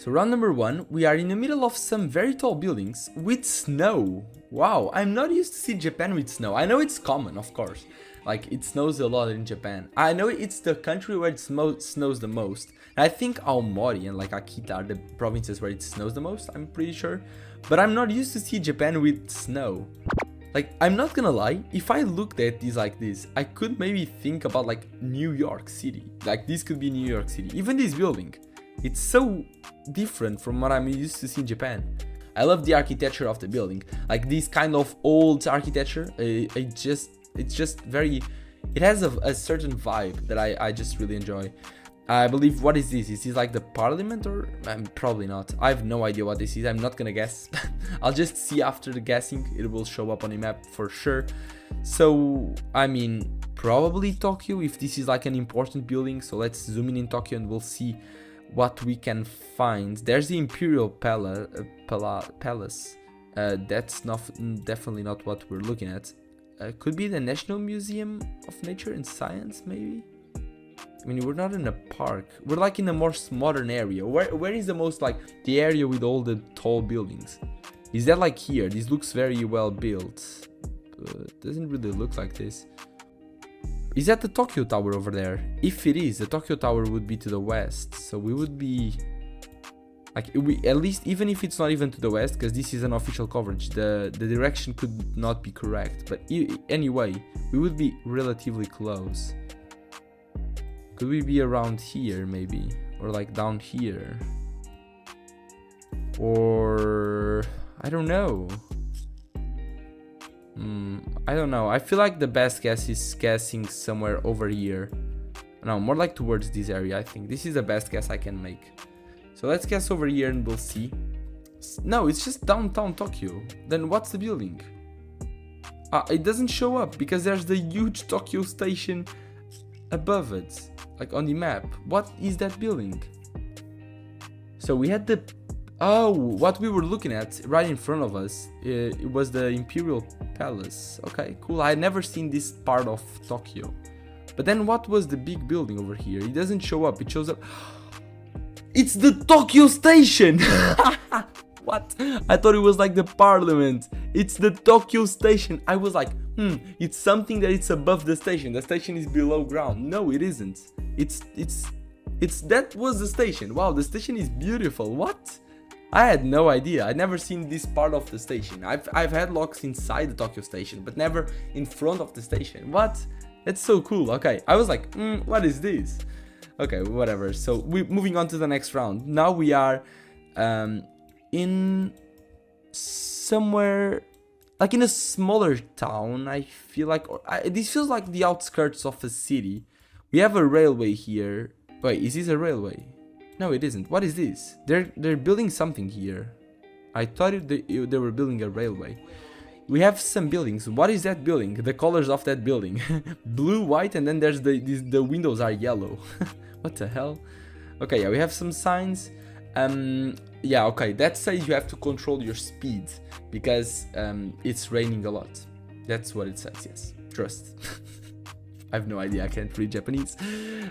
So round number 1, we are in the middle of some very tall buildings with snow. Wow, I'm not used to see Japan with snow. I know it's common, of course. Like, it snows a lot in Japan. I know it's the country where it snows the most. And I think Aomori and like Akita are the provinces where it snows the most, I'm pretty sure. But I'm not used to see Japan with snow. Like, I'm not gonna lie, if I looked at these like this, I could maybe think about like New York City. Like, this could be New York City. Even this building. It's so different from what I'm used to see in Japan. I love the architecture of the building. Like, this kind of old architecture, it's just very, it has a certain vibe that I just really enjoy. I believe, what is this? Is this like the parliament or? Probably not. I have no idea what this is. I'm not gonna guess. I'll just see after the guessing. It will show up on the map for sure. So, I mean, probably Tokyo if this is like an important building. So let's zoom in Tokyo and we'll see what we can find. There's the Imperial Palace. That's definitely not what we're looking at. Could be the National Museum of Nature and Science, maybe? I mean, we're not in a park. We're like in a more modern area. Where is the most, like, the area with all the tall buildings? Is that like here? This looks very well built. Doesn't really look like this. Is that the Tokyo Tower over there? If it is, the Tokyo Tower would be to the west. So we would be... like, at least, even if it's not even to the west, because this is an official coverage, the direction could not be correct. But anyway, we would be relatively close. Could we be around here, maybe? Or like down here? Or... I don't know. I don't know. I feel like the best guess is guessing somewhere over here. No, more like towards this area, I think. This is the best guess I can make. So let's guess over here and we'll see. No, it's just downtown Tokyo. Then what's the building? It doesn't show up because there's the huge Tokyo station above it. Like on the map. What is that building? So we had the... Oh, what we were looking at right in front of us, it was the Imperial Palace. Okay, cool. I had never seen this part of Tokyo. But then what was the big building over here? It doesn't show up. It shows up... It's the Tokyo Station! What? I thought it was like the parliament. It's the Tokyo Station. I was like, it's something that it's above the station. The station is below ground. No, it isn't. That was the station. Wow, the station is beautiful. What? I had no idea. I'd never seen this part of the station. I've had locks inside the Tokyo Station, but never in front of the station. What? That's so cool. Okay, I was like, what is this? Okay, whatever. So we're moving on to the next round. Now we are in somewhere like in a smaller town. I feel like this feels like the outskirts of a city. We have a railway here. Wait, is this a railway? No, it isn't. What is this? They're building something here. I thought they were building a railway. We have some buildings. What is that building? The colors of that building. Blue, white, and then there's the windows are yellow. What the hell? Okay, yeah, we have some signs. Yeah, okay, that says you have to control your speed because it's raining a lot. That's what it says, yes. Trust. I have no idea, I can't read Japanese.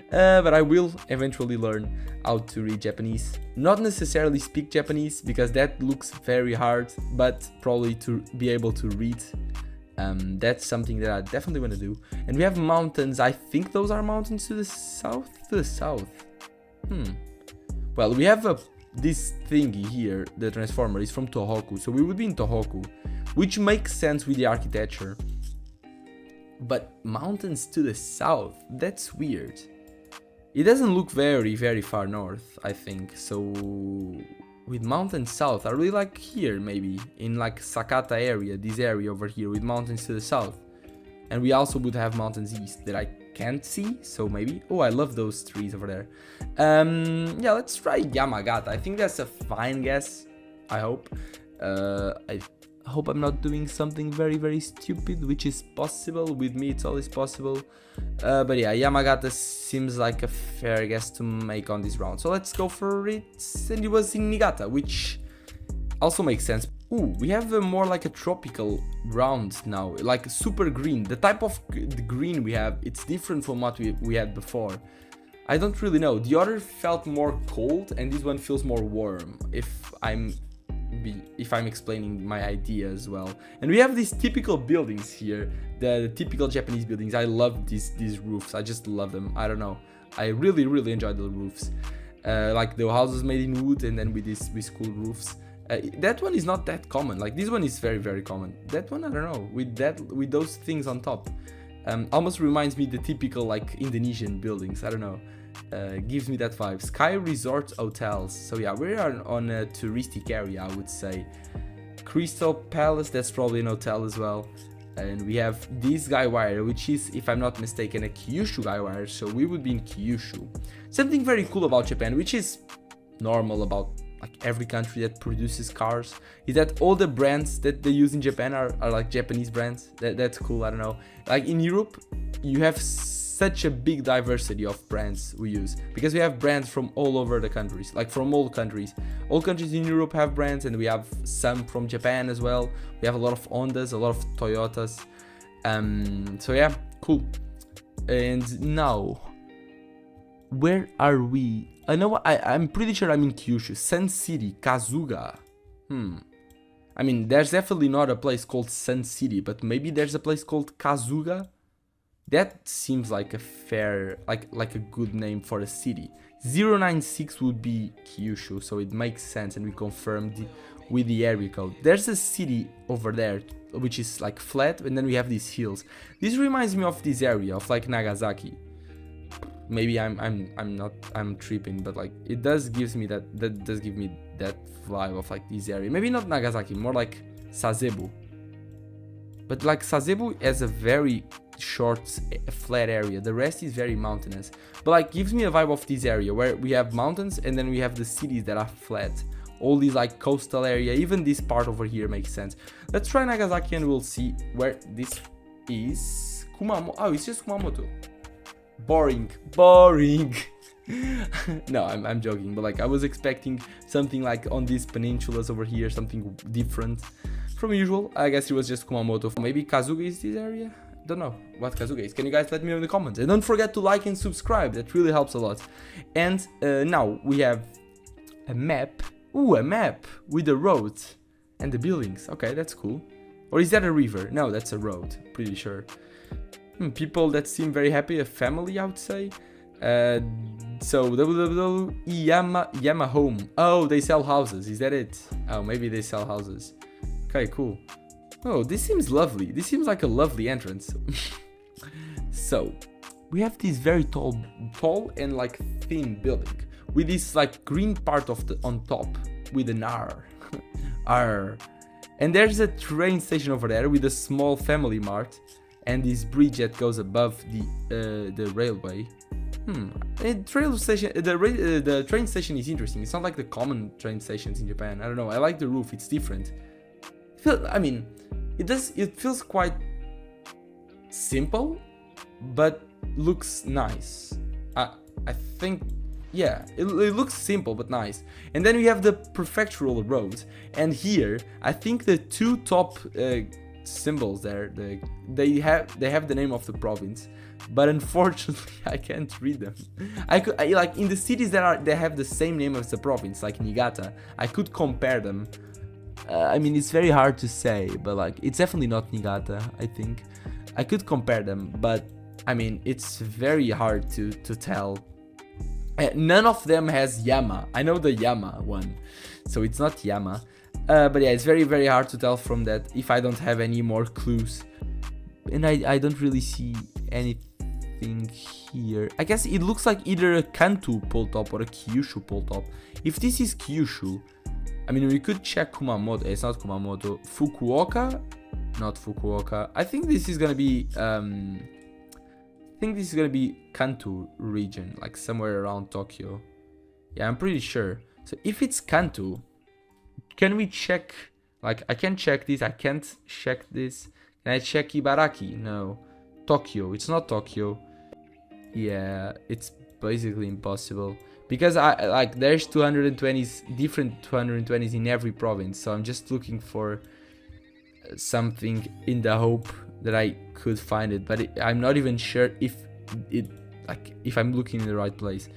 But I will eventually learn how to read Japanese. Not necessarily speak Japanese because that looks very hard, but probably to be able to read. That's something that I definitely want to do. And we have mountains. I think those are mountains to the south. To the south. Well, we have this thingy here. The transformer is from Tohoku, so we would be in Tohoku, which makes sense with the architecture. But mountains to the south, that's weird. It doesn't look very, very far north, I think. So with mountains south, I really like here maybe, in like Sakata area, this area over here with mountains to the south. And we also would have mountains east that I can't see, so maybe. Oh, I love those trees over there. Yeah, let's try Yamagata. I think that's a fine guess, I hope. I hope I'm not doing something very, very stupid, which is possible. With me, it's always possible. But yeah, Yamagata seems like a fair guess to make on this round. So let's go for it. And it was in Niigata, which also makes sense. Ooh, we have a more like a tropical round now, like super green. The type of the green we have, it's different from what we had before. I don't really know. The other felt more cold and this one feels more warm, if I'm explaining my idea as well. And we have these typical buildings here, the typical Japanese buildings. I love these roofs. I just love them. I don't know. I really enjoy the roofs. Like the houses made in wood and then with cool roofs. That one is not that common. Like this one is very common. That one, I don't know, with those things on top. Almost reminds me the typical like Indonesian buildings. I don't know. Gives me that vibe. Sky Resort Hotels. So yeah, we are on a touristic area, I would say. Crystal Palace, that's probably an hotel as well. And we have this guy wire, which is, if I'm not mistaken, a Kyushu guy wire. So we would be in Kyushu. Something very cool about Japan, which is normal about like every country that produces cars, is that all the brands that they use in Japan are like Japanese brands. That's cool. I don't know. Like in Europe, you have such a big diversity of brands we use, because we have brands from all over the countries, like from all countries. All countries in Europe have brands, and we have some from Japan as well. We have a lot of Hondas, a lot of Toyotas. So yeah, cool. And now, where are we? I know I'm pretty sure I'm in Kyushu. Sun City, Kazuga. I mean, there's definitely not a place called Sun City, but maybe there's a place called Kazuga. That seems like a fair, like a good name for a city. 096 would be Kyushu, so it makes sense, and we confirmed with the area code. There's a city over there which is like flat, and then we have these hills. This reminds me of this area of like Nagasaki. Maybe I'm tripping, but like it does gives me that does give me that vibe of like this area. Maybe not Nagasaki, more like Sasebo. But like Sasebo has a very short flat area, the rest is very mountainous, but like gives me a vibe of this area where we have mountains and then we have the cities that are flat, all these like coastal area. Even this part over here makes sense. Let's try Nagasaki and we'll see where this is. Kumamoto. Oh, it's just Kumamoto. Boring. No, I'm joking, but like I was expecting something like on these peninsulas over here, something different from usual. I guess it was just Kumamoto. Maybe Kazuga is this area? Don't know what Kazuga is. Can you guys let me know in the comments? And don't forget to like and subscribe, that really helps a lot. And now we have a map. Ooh, a map with the road and the buildings. Okay, that's cool. Or is that a river? No, that's a road, pretty sure. People that seem very happy, a family, I would say. So Yama Home. Oh, they sell houses, is that it? Oh, maybe they sell houses. Okay, cool. Oh, this seems lovely. This seems like a lovely entrance. So, we have this very tall and like thin building with this like green part of on top with an R. R. And there's a train station over there with a small family mart and this bridge that goes above the railway. The train station is interesting. It's not like the common train stations in Japan. I don't know. I like the roof. It's different. I mean, it feels quite simple, but looks nice. I think, yeah, it looks simple but nice. And then we have the prefectural road, and here I think the two top symbols there, they have the name of the province, but unfortunately I can't read them. I like in the cities that have the same name as the province, like Niigata, I could compare them. I mean, it's very hard to say, but like it's definitely not Niigata. I think I could compare them, but I mean it's very hard to tell. None of them has Yama. I know the Yama one, so it's not Yama. But yeah, it's very hard to tell from that if I don't have any more clues. And I don't really see anything here. I guess it looks like either a Kanto pull top or a Kyushu pull top. If this is Kyushu, I mean, we could check Kumamoto. It's not Kumamoto. Fukuoka? Not Fukuoka. I think this is gonna be Kanto region, like somewhere around Tokyo. Yeah, I'm pretty sure. So if it's Kanto, can we check? Like, I can check this. I can't check this. Can I check Ibaraki? No. Tokyo. It's not Tokyo. Yeah, it's basically impossible. Because there's 220s, different 220s in every province. So I'm just looking for something in the hope that I could find it. But I'm not even sure if like if I'm looking in the right place.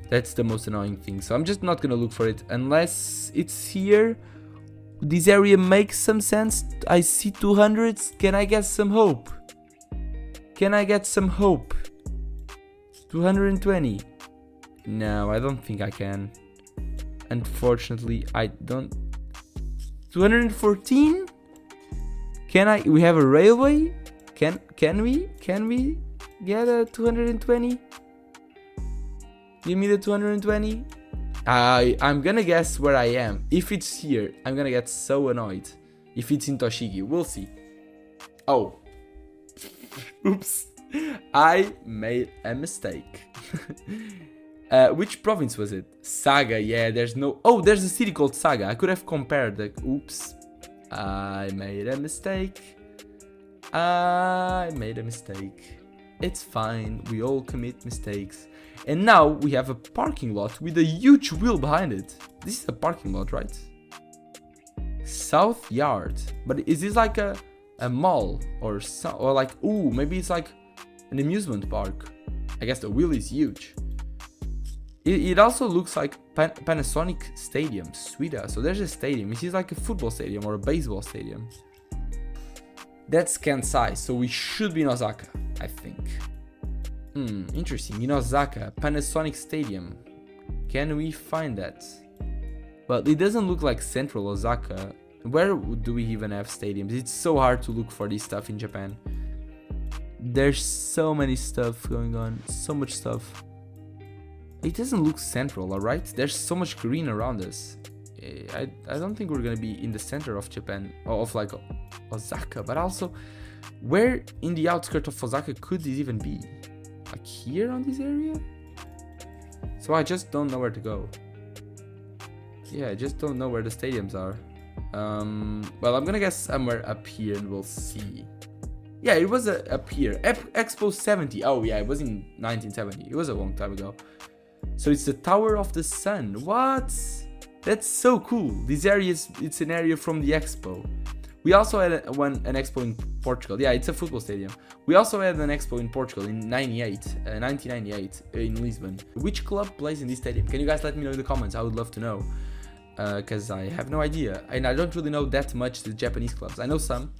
That's the most annoying thing. So I'm just not gonna look for it unless it's here. This area makes some sense. I see 200s. Can I get some hope? Can I get some hope? 220. No, I don't think I can. Unfortunately, I don't. 214? Can I? We have a railway? Can we get a 220? Give me the 220. I'm gonna guess where I am. If it's here, I'm gonna get so annoyed. If it's in Toshigi, we'll see. Oh. Oops. I made a mistake. Which province was it? Saga, yeah, there's no... Oh, there's a city called Saga. I could have compared the... Oops. I made a mistake. I made a mistake. It's fine. We all commit mistakes. And now we have a parking lot with a huge wheel behind it. This is a parking lot, right? South Yard. But is this like a mall? Or like... Ooh, maybe it's like an amusement park. I guess the wheel is huge. It also looks like Panasonic Stadium, Suida. So there's a stadium. It is like a football stadium or a baseball stadium. That's Kansai, so we should be in Osaka, I think. Interesting. In Osaka, Panasonic Stadium. Can we find that? Well, it doesn't look like central Osaka. Where do we even have stadiums? It's so hard to look for this stuff in Japan. There's so many stuff going on, so much stuff. It doesn't look central, alright? There's so much green around us. I don't think we're gonna be in the center of Japan, or of like Osaka, but also, where in the outskirts of Osaka could this even be? Like here on this area? So I just don't know where to go. Yeah, I just don't know where the stadiums are. Well, I'm gonna guess somewhere up here and we'll see. Yeah, it was up here. Expo 70. Oh yeah, it was in 1970. It was a long time ago. So it's the Tower of the Sun. What? That's so cool. This area it's an area from the expo. We also had an expo in Portugal. Yeah, it's a football stadium. We also had an expo in Portugal in 1998 in Lisbon. Which club plays in this stadium? Can you guys let me know in the comments? I would love to know. Because I have no idea. And I don't really know that much the Japanese clubs. I know some.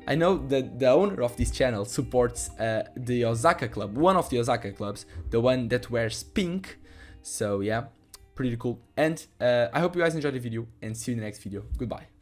I know that the owner of this channel supports the Osaka club. One of the Osaka clubs. The one that wears pink. So yeah, pretty cool. And I hope you guys enjoyed the video and see you in the next video. Goodbye.